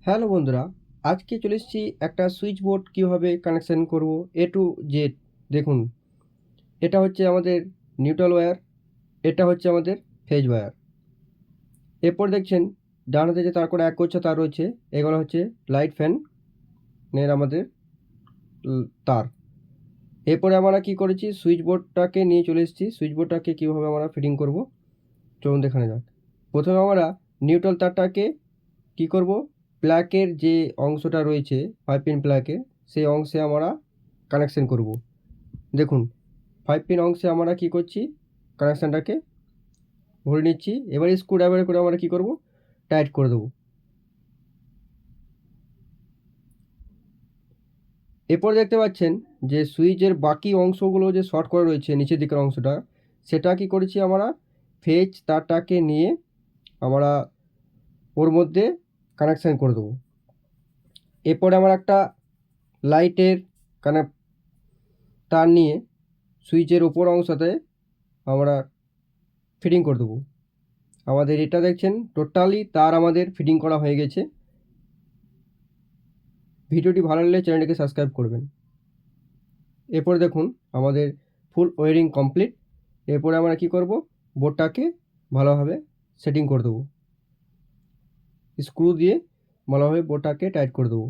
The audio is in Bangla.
হ্যালো বন্ধুরা, আজকে চলে এসেছি একটা সুইচ বোর্ড কীভাবে কানেকশান করব এ টু জেড। দেখুন, এটা হচ্ছে আমাদের নিউট্রাল ওয়্যার, এটা হচ্ছে আমাদের ফেজ ওয়্যার। এরপর দেখছেন ডান হাতে যে তার করে এক গুচ্ছ তার রয়েছে, এগুলো হচ্ছে লাইট ফ্যানের আমাদের তার। এরপরে আমরা কি করেছি, সুইচ বোর্ডটাকে নিয়ে চলে এসেছি। সুইচ বোর্ডটাকে কীভাবে আমরা ফিটিং করব চলুন দেখানো যাক। প্রথমে আমরা নিউট্রাল তারটাকে কি করব, প্লাগের যে অংশটা রয়েছে 5 পিন প্লাগের, সেই অংশে আমরা কানেকশন করব। দেখুন 5 পিন অংশে আমরা কি করছি, কানেকশানটাকে ভরে নিচ্ছি। এবার স্ক্রুড্রাইভার করে আমরা কি করব, টাইট করে দেবো। এরপর দেখতে পাচ্ছেন যে সুইচের বাকি অংশগুলো যে শর্ট করে রয়েছে নিচের দিকের অংশটা, সেটা কি করেছি আমরা ফেজ তারটাকে নিয়ে আমরা ওর মধ্যে কানেকশান করে দেবো। এরপরে আমরা একটা লাইটের তার নিয়ে সুইচের ওপর অংশতে আমরা ফিটিং করে দেবো। আমাদের এটা দেখছেন টোটালি তার আমাদের ফিটিং করা হয়ে গেছে। ভিডিওটি ভালো লাগলে চ্যানেলটিকে সাবস্ক্রাইব করবেন। এরপরে দেখুন আমাদের ফুল ওয়ারিং কমপ্লিট। এরপরে আমরা কি করব, বোর্ডটাকে ভালোভাবে সেটিং করে দেবো, স্ক্রু দিয়ে ভালোভাবে বোর্ডটাকে টাইট করে দেবো।